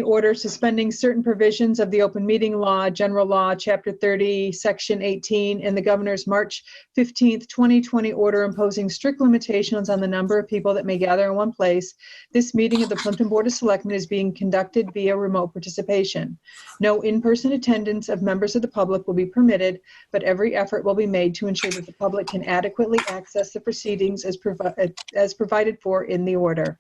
Order suspending certain provisions of the Open Meeting Law, General Law, Chapter 30, Section 18, and the Governor's March 15th, 2020 order imposing strict limitations on the number of people that may gather in one place. This meeting of the Plympton Board of Selectmen is being conducted via remote participation. No in-person attendance of members of the public will be permitted, but every effort will be made to ensure that the public can adequately access the proceedings as provided for in the order.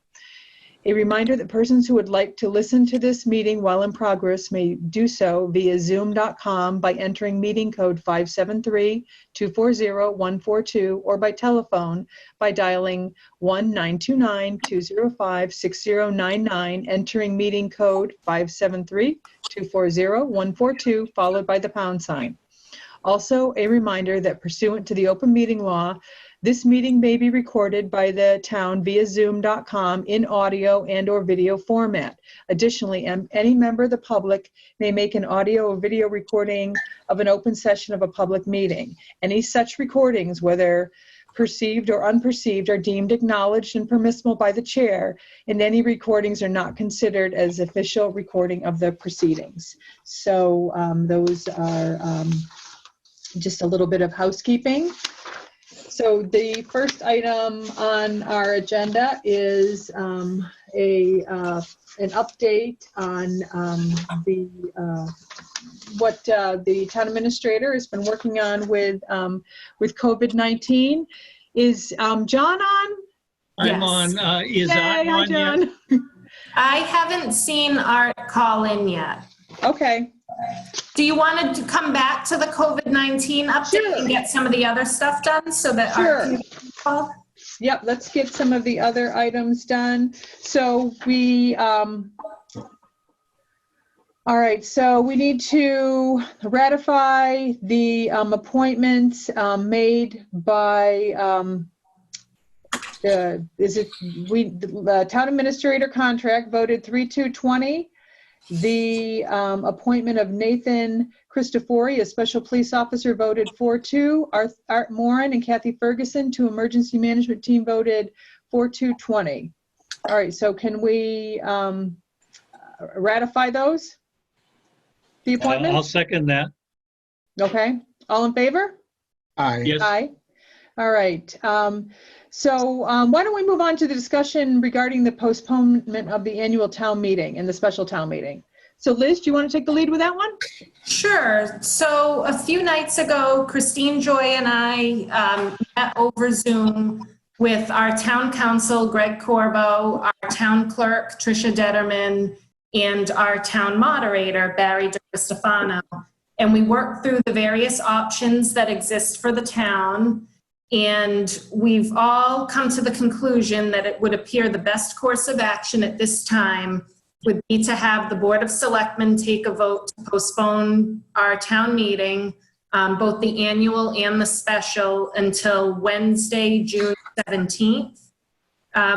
A reminder that persons who would like to listen to this meeting while in progress may do so via zoom.com by entering meeting code 573-240-142 or by telephone by dialing 1-929-205-6099, entering meeting code 573-240-142 followed by the pound sign. Also, a reminder that pursuant to the open meeting law, this meeting may be recorded by the town via zoom.com in audio and or video format. Additionally, any member of the public may make an audio or video recording of an open session of a public meeting. Any such recordings, whether perceived or unperceived, are deemed acknowledged and permissible by the chair, and any recordings are not considered as official recording of the proceedings. So those are just a little bit of housekeeping. So the first item on our agenda is an update on what the town administrator has been working on with COVID-19. Is John on? I'm Yes. on. Is Yay, Art hi, on John. yet? I haven't seen Art call in yet. Okay. Do you want to come back to the COVID-19 update Sure. and get some of the other stuff done so that Art can call? Yep, let's get some of the other items done. So we, all right, so we need to ratify the appointments made by, the town administrator contract voted 3/2/20. The appointment of Nathan Christofori as special police officer voted 4-2. Art Moran and Kathy Ferguson to emergency management team voted 4/2/20. All right, so can we ratify those? The appointments? I'll second that. Okay, all in favor? Aye. Yes. Aye. All right. So why don't we move on to the discussion regarding the postponement of the annual town meeting and the special town meeting. So Liz, do you want to take the lead with that one? Sure. So a few nights ago, Christine Joy and I met over Zoom with our town council, Greg Corbo, our town clerk, Tricia Detterman, and our town moderator, Barry DiStefano. And we worked through the various options that exist for the town. And we've all come to the conclusion that it would appear the best course of action at this time would be to have the Board of Selectmen take a vote to postpone our town meeting, both the annual and the special, until Wednesday, June 17th,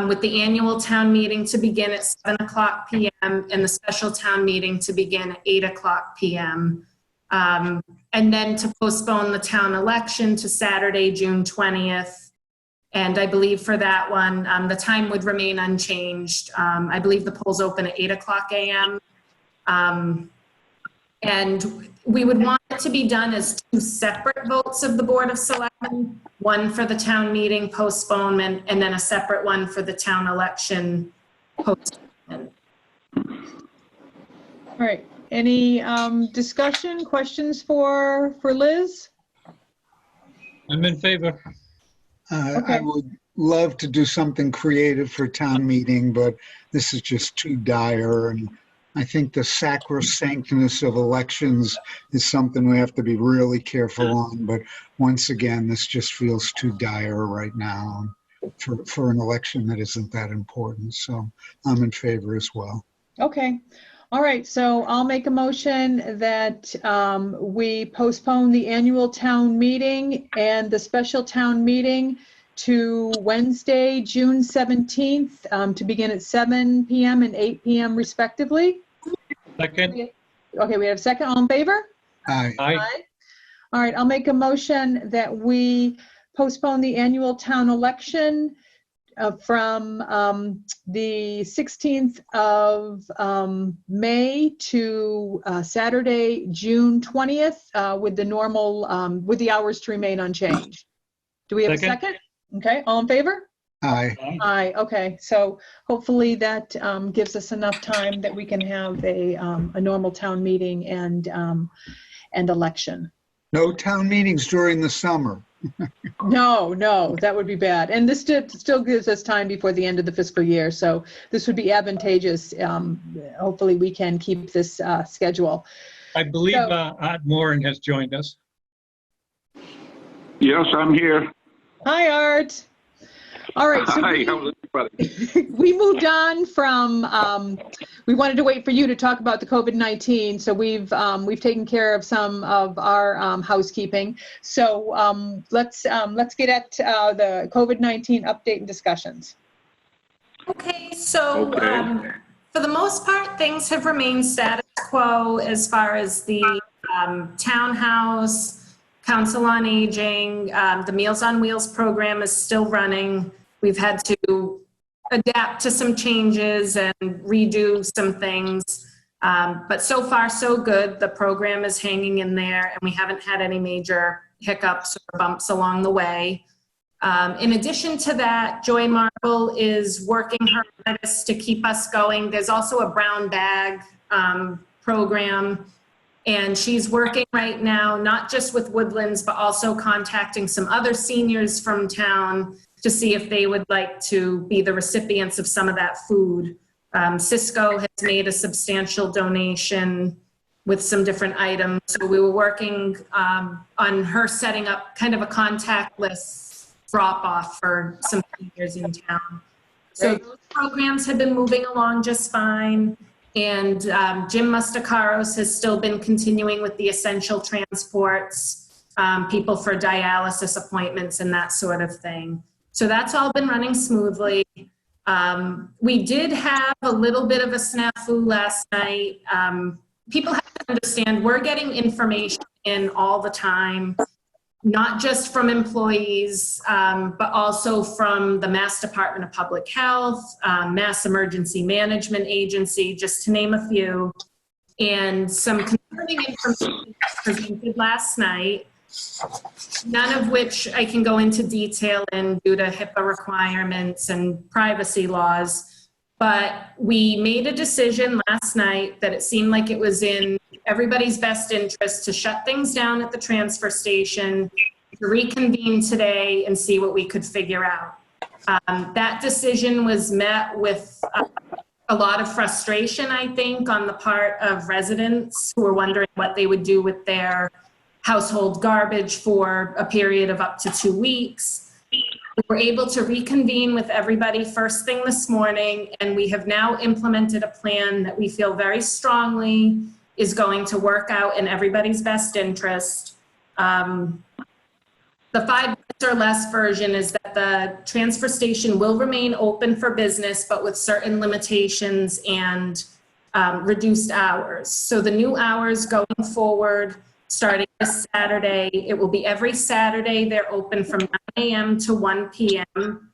with the annual town meeting to begin at 7:00 p.m. and the special town meeting to begin at 8:00 p.m. And then to postpone the town election to Saturday, June 20th. And I believe for that one, the time would remain unchanged. I believe the polls open at 8:00 a.m. And we would want it to be done as two separate votes of the Board of Selectmen, one for the town meeting postponement, and then a separate one for the town election postponement. All right. Any discussion, questions for Liz? I'm in favor. Okay. I would love to do something creative for town meeting, but this is just too dire. And I think the sacrosanctness of elections is something we have to be really careful on. But once again, this just feels too dire right now for an election that isn't that important. So I'm in favor as well. Okay. All right, so I'll make a motion that we postpone the annual town meeting and the special town meeting to Wednesday, June 17th, to begin at 7 p.m. and 8 p.m. respectively. Second. Okay, we have a second. All in favor? Aye. Aye. All right, I'll make a motion that we postpone the annual town election from the 16th of May to Saturday, June 20th, with the normal, with the hours to remain unchanged. Do we have a second? Okay, all in favor? Aye. Aye, okay. So hopefully that gives us enough time that we can have a normal town meeting and election. No town meetings during the summer. No, that would be bad. And this still gives us time before the end of the fiscal year. So this would be advantageous. Hopefully we can keep this schedule. I believe Art Moran has joined us. Yes, I'm here. Hi, Art. All right. So Hi, how's everybody? we moved on from, we wanted to wait for you to talk about the COVID-19. So we've taken care of some of our housekeeping. So let's get at the COVID-19 update and discussions. Okay, so for the most part, things have remained status quo as far as the townhouse, Council on Aging, the Meals on Wheels program is still running. We've had to adapt to some changes and redo some things. But so far, so good. The program is hanging in there, and we haven't had any major hiccups or bumps along the way. In addition to that, Joy Marble is working her hardest to keep us going. There's also a brown bag program. And she's working right now, not just with Woodlands, but also contacting some other seniors from town to see if they would like to be the recipients of some of that food. Cisco has made a substantial donation with some different items. So we were working on her setting up kind of a contactless drop-off for some seniors in town. So those programs have been moving along just fine. And Jim Mustakaros has still been continuing with the essential transports, people for dialysis appointments and that sort of thing. So that's all been running smoothly. We did have a little bit of a snafu last night. People have to understand we're getting information in all the time, not just from employees, but also from the Mass Department of Public Health, Mass Emergency Management Agency, just to name a few. And some concerning information was presented last night, none of which I can go into detail in due to HIPAA requirements and privacy laws. But we made a decision last night that it seemed like it was in everybody's best interest to shut things down at the transfer station, to reconvene today and see what we could figure out. That decision was met with a lot of frustration, I think, on the part of residents who were wondering what they would do with their household garbage for a period of up to 2 weeks. We were able to reconvene with everybody first thing this morning, and we have now implemented a plan that we feel very strongly is going to work out in everybody's best interest. The 5 minutes or less version is that the transfer station will remain open for business, but with certain limitations and reduced hours. So the new hours going forward, starting this Saturday, it will be every Saturday. They're open from 9 a.m. to 1 p.m.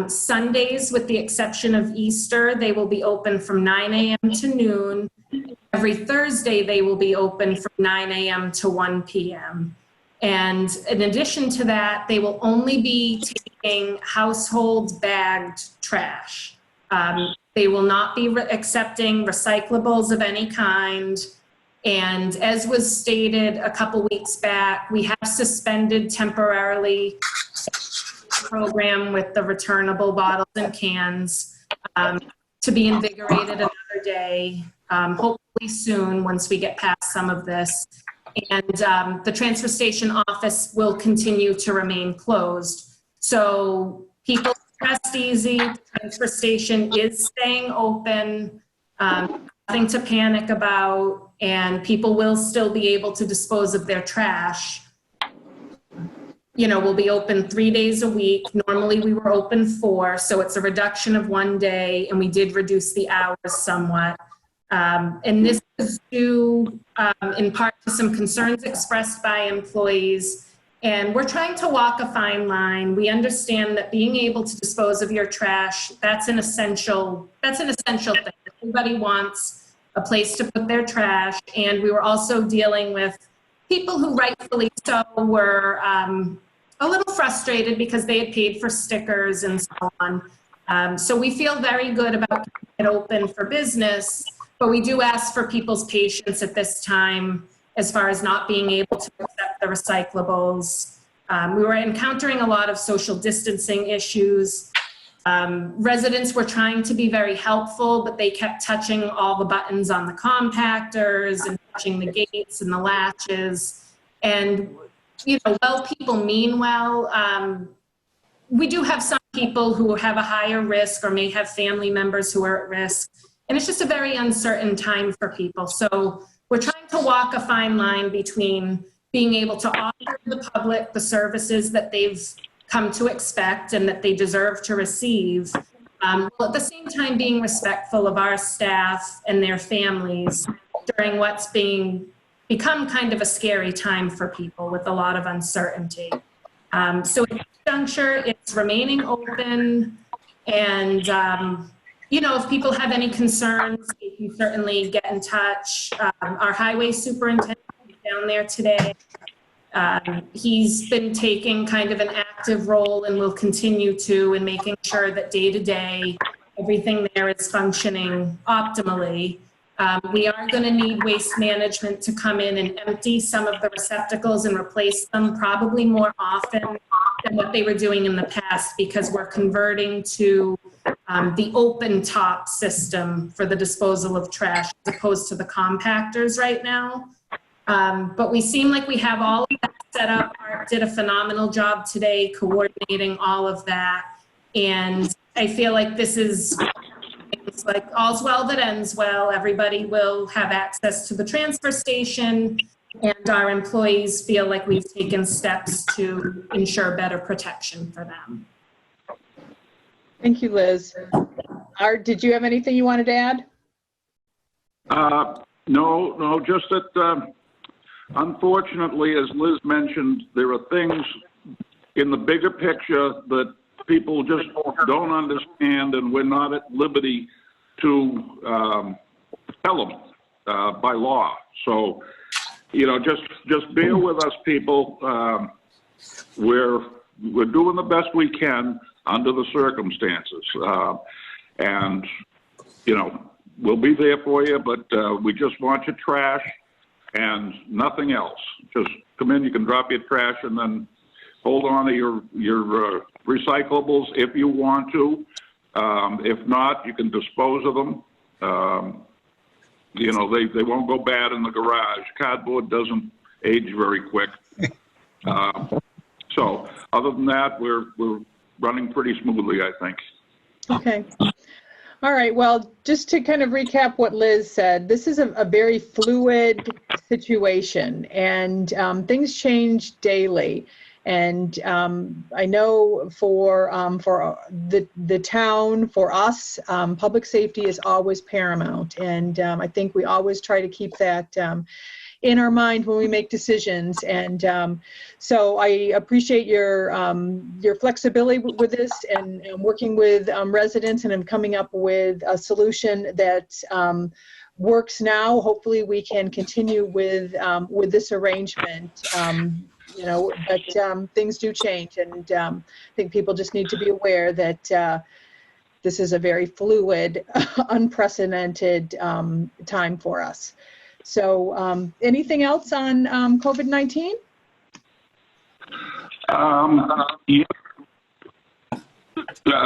Sundays, with the exception of Easter, they will be open from 9 a.m. to noon. Every Thursday, they will be open from 9 a.m. to 1 p.m. And in addition to that, they will only be taking household bagged trash. They will not be accepting recyclables of any kind. And as was stated a couple weeks back, we have suspended temporarily the program with the returnable bottles and cans to be invigorated another day, hopefully soon once we get past some of this. And the transfer station office will continue to remain closed. So people rest easy, the transfer station is staying open, nothing to panic about, and people will still be able to dispose of their trash. You know, we'll be open 3 days a week. Normally we were open 4, so it's a reduction of 1 day, and we did reduce the hours somewhat. And this is due in part to some concerns expressed by employees. And we're trying to walk a fine line. We understand that being able to dispose of your trash, that's an essential thing. Everybody wants a place to put their trash. And we were also dealing with people who rightfully so were a little frustrated because they had paid for stickers and so on. So we feel very good about keeping it open for business, but we do ask for people's patience at this time as far as not being able to accept the recyclables. We were encountering a lot of social distancing issues. Residents were trying to be very helpful, but they kept touching all the buttons on the compactors and touching the gates and the latches. And, while people mean well, we do have some people who have a higher risk or may have family members who are at risk. And it's just a very uncertain time for people. So we're trying to walk a fine line between being able to offer the public the services that they've come to expect and that they deserve to receive, while at the same time being respectful of our staff and their families during what's become kind of a scary time for people with a lot of uncertainty. So at this juncture, it's remaining open, and if people have any concerns, they can certainly get in touch. Our highway superintendent is down there today. He's been taking kind of an active role and will continue to in making sure that day to day, everything there is functioning optimally. We are going to need waste management to come in and empty some of the receptacles and replace them probably more often than what they were doing in the past, because we're converting to the open top system for the disposal of trash as opposed to the compactors right now. But we seem like we have all of that set up. Art did a phenomenal job today coordinating all of that. And I feel like it's like all's well that ends well. Everybody will have access to the transfer station, and our employees feel like we've taken steps to ensure better protection for them. Thank you, Liz. Art, did you have anything you wanted to add? No, just that, unfortunately, as Liz mentioned, there are things in the bigger picture that people just don't understand, and we're not at liberty to tell them by law. So, just bear with us, people. We're doing the best we can under the circumstances, and we'll be there for you. But we just want your trash and nothing else. Just come in. You can drop your trash and then hold on to your recyclables if you want to. If not, you can dispose of them. They won't go bad in the garage. Cardboard doesn't age very quick. So other than that, we're running pretty smoothly, I think. Okay. All right. Well, just to kind of recap what Liz said, this is a very fluid situation, and things change daily. And I know for the town, for us, public safety is always paramount. And I think we always try to keep that in our mind when we make decisions. And so I appreciate your flexibility with this and working with residents and coming up with a solution that works now. Hopefully we can continue with this arrangement. But things do change, and I think people just need to be aware that this is a very fluid, unprecedented time for us. So anything else on COVID-19? Yeah.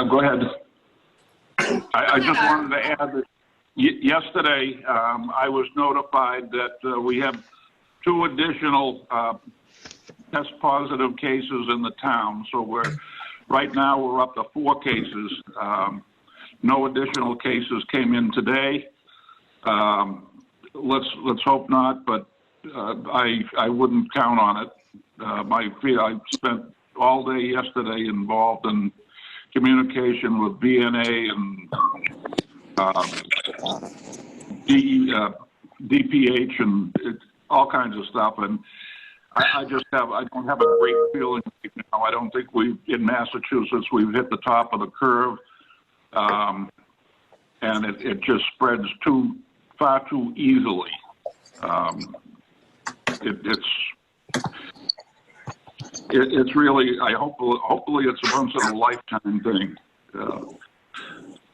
Go ahead. I just wanted to add that yesterday I was notified that we have 2 additional test positive cases in the town. So right now we're up to 4 cases. No additional cases came in today. Let's hope not, but I wouldn't count on it. I spent all day yesterday involved in communication with VNA and DPH and all kinds of stuff. And I don't have a great feeling right now. I don't think in Massachusetts, we've hit the top of the curve. And it just spreads far too easily. It's really, hopefully it's a once in a lifetime thing.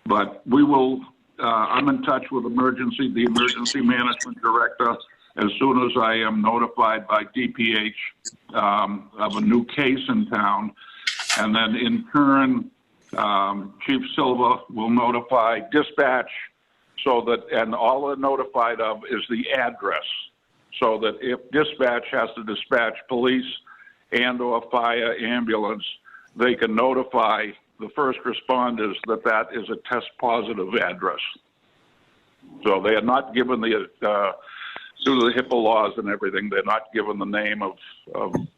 But we will, I'm in touch with the emergency management director as soon as I am notified by DPH of a new case in town. And then in turn, Chief Silva will notify dispatch and all they're notified of is the address. So that if dispatch has to dispatch police and or fire ambulance, they can notify the first responders that is a test positive address. So they are not given due to the HIPAA laws and everything, they're not given the name of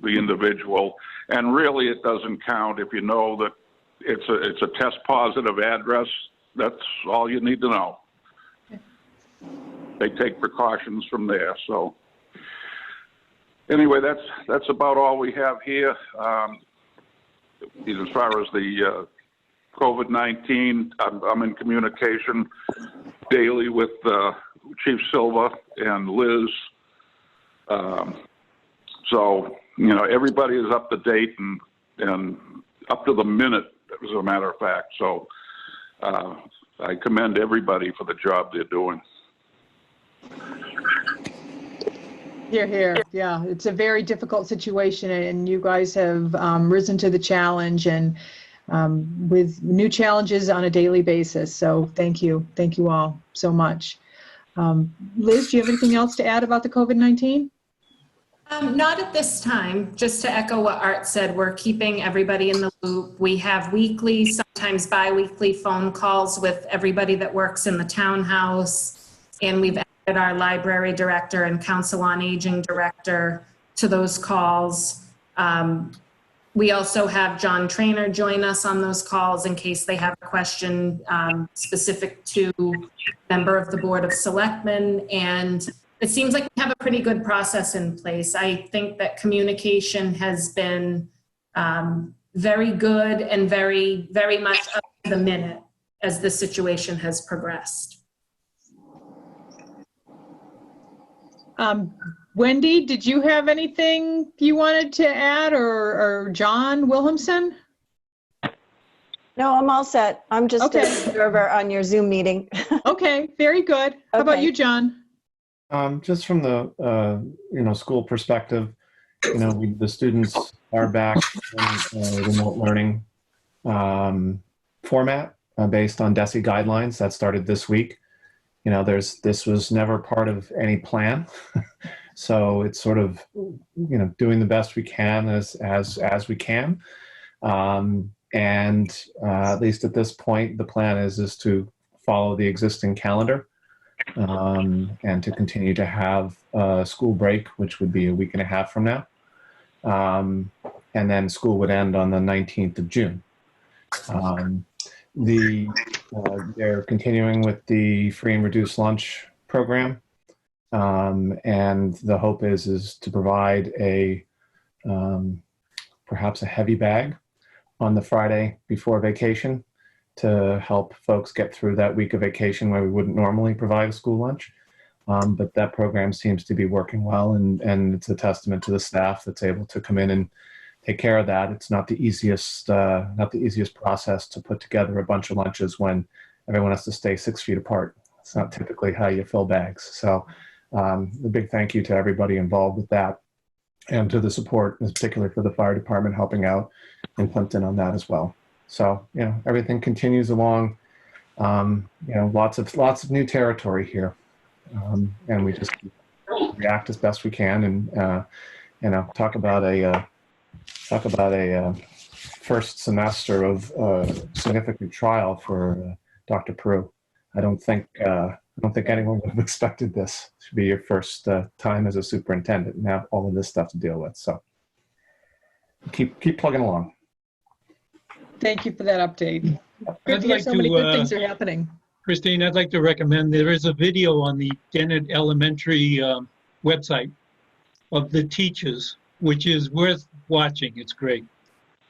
the individual. And really it doesn't count if you know that it's a test positive address. That's all you need to know. They take precautions from there. So anyway, that's about all we have here. As far as the COVID-19, I'm in communication daily with Chief Silva and Liz. So, everybody is up to date and up to the minute, as a matter of fact. So I commend everybody for the job they're doing. Hear, hear. Yeah, it's a very difficult situation, and you guys have risen to the challenge and with new challenges on a daily basis. So thank you. Thank you all so much. Liz, do you have anything else to add about the COVID-19? Not at this time. Just to echo what Art said, we're keeping everybody in the loop. We have weekly, sometimes bi-weekly phone calls with everybody that works in the townhouse, and we've added our library director and council on aging director to those calls. We also have John Trainer join us on those calls in case they have a question specific to a member of the Board of Selectmen. And it seems like we have a pretty good process in place. I think that communication has been very good and very, very much up to the minute as the situation has progressed. Wendy, did you have anything you wanted to add, or John Williamson? No, I'm all set. I'm just an observer on your Zoom meeting. Okay, very good. How about you, John? Just from the school perspective, the students are back in remote learning format based on DESE guidelines that started this week. This was never part of any plan. So it's sort of, doing the best we can as we can. And at least at this point, the plan is to follow the existing calendar and to continue to have a school break, which would be a week and a half from now. And then school would end on the 19th of June. They're continuing with the free and reduced lunch program. And the hope is to provide perhaps a heavy bag on the Friday before vacation to help folks get through that week of vacation where we wouldn't normally provide a school lunch. But that program seems to be working well, and it's a testament to the staff that's able to come in and take care of that. It's not the easiest process to put together a bunch of lunches when everyone has to stay 6 feet apart. It's not typically how you fill bags. So a big thank you to everybody involved with that, and to the support, particularly for the fire department helping out in Plympton on that as well. So, everything continues along, lots of new territory here. And we just react as best we can, and talk about a first semester of significant trial for Dr. Peru. I don't think anyone would have expected this to be your first time as a superintendent and have all of this stuff to deal with. So keep plugging along. Thank you for that update. Good I'd to hear like so many to, good things are happening. Christine, I'd like to recommend, there is a video on the Dennett Elementary website of the teachers, which is worth watching. It's great.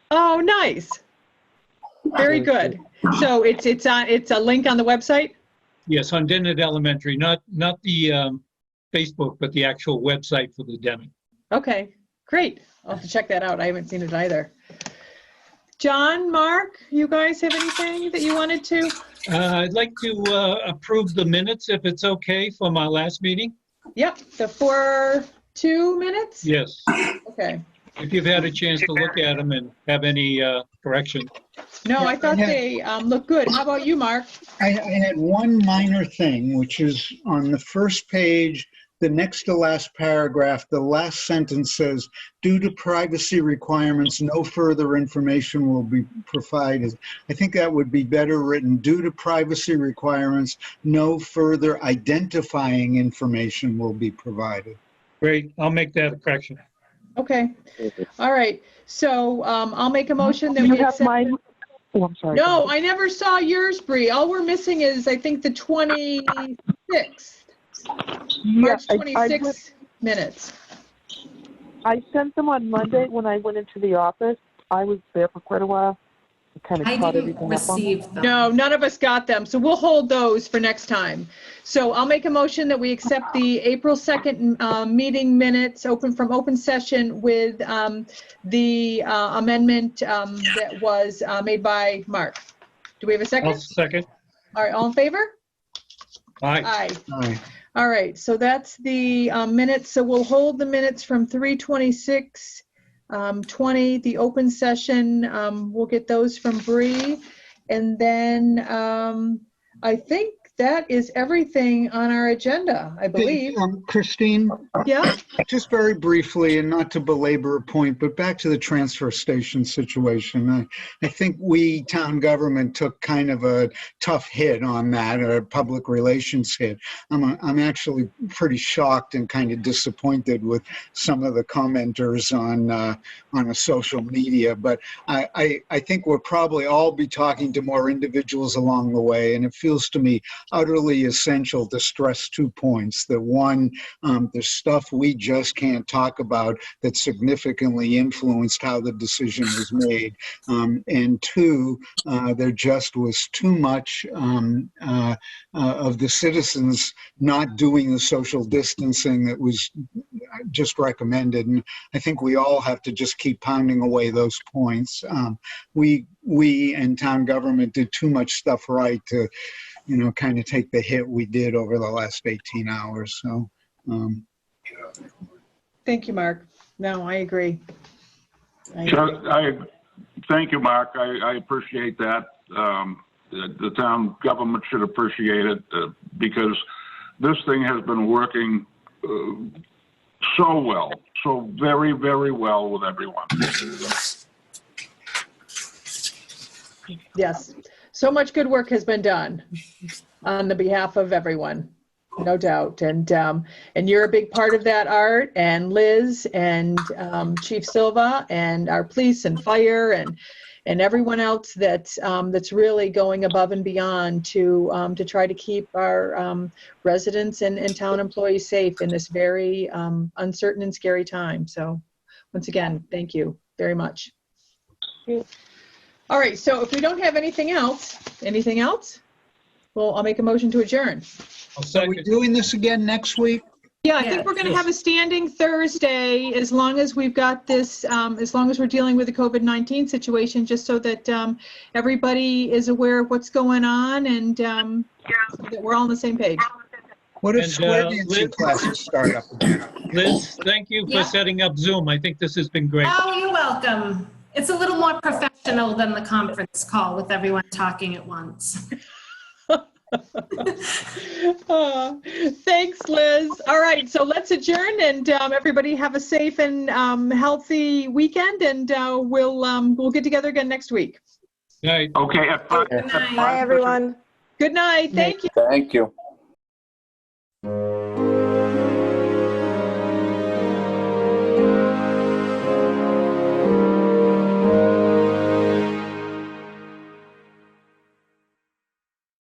Oh, nice. Very good. So it's a link on the website? Yes, on Dennett Elementary, not the Facebook, but the actual website for the Dennett. Okay, great. I'll have to check that out. I haven't seen it either. John, Mark, you guys have anything that you wanted to? I'd like to approve the minutes if it's okay from our last meeting. Yep, the 4-2 minutes? Yes, Okay. if you've had a chance to look at them and have any correction. No, I thought they looked good. How about you, Mark? I had one minor thing, which is on the first page, the next to last paragraph, the last sentence says, due to privacy requirements, no further information will be provided. I think that would be better written, due to privacy requirements, no further identifying information will be provided. Great, I'll make that correction. Okay. All right. So I'll make a motion that You we have accept. mine? Oh, I'm sorry. No, I never saw yours, Bree. All we're missing is, I think, the 26th. March I 26 minutes. sent them on Monday when I went into the office. I was there for quite a while. Kind of I caught didn't everything up on receive them. No, none of us got them, so we'll hold those for next time. So I'll make a motion that we accept the April 2nd meeting minutes from open session with the amendment that was made by Mark. Do we have a I'll second? second. All right, all in favor? Aye. Aye. Aye. All right, so that's the minutes. So we'll hold the minutes from 3/26/20, the open session. We'll get those from Bree. And then I think that is everything on our agenda, I believe. Christine, Yeah, just very briefly, and not to belabor a point, but back to the transfer station situation. I think we, town government, took kind of a tough hit on that, a public relations hit. I'm actually pretty shocked and kind of disappointed with some of the commenters on a social media, but I think we'll probably all be talking to more individuals along the way, and it feels to me utterly essential to stress 2 points. That one, there's stuff we just can't talk about that significantly influenced how the decision was made. And two, there just was too much of the citizens not doing the social distancing that was just recommended. And I think we all have to just keep pounding away those points. We and town government did too much stuff right to, kind of take the hit we did over the last 18 hours. So, thank you, Mark. No, I agree. Thank you, Mark. I appreciate that. The town government should appreciate it because this thing has been working so well, so very, very well with everyone. Yes, so much good work has been done on the behalf of everyone, no doubt. And you're a big part of that, Art, and Liz, and Chief Silva, and our police and fire, and everyone else that's really going above and beyond to try to keep our residents and town employees safe in this very uncertain and scary time. So once again, thank you very much. All right, so if we don't have anything else? Well, I'll make a motion to adjourn. I'll are we second. doing this again next week? Yeah, I think we're going to have a standing Thursday as long as we've got this, as long as we're dealing with the COVID-19 situation, just so that everybody is aware of what's going on and so that we're all on the same page. What if And, square dancing Liz- classes start up again? Liz, thank you for Yeah. setting up Zoom. I think this has been great. Oh, you're welcome. It's a little more professional than the conference call with everyone talking at once. Thanks, Liz. All right, so let's adjourn and everybody have a safe and healthy weekend, and we'll get together again next week. Good night. Okay. Good night. Bye, everyone. Good night. Thank you. Thank you.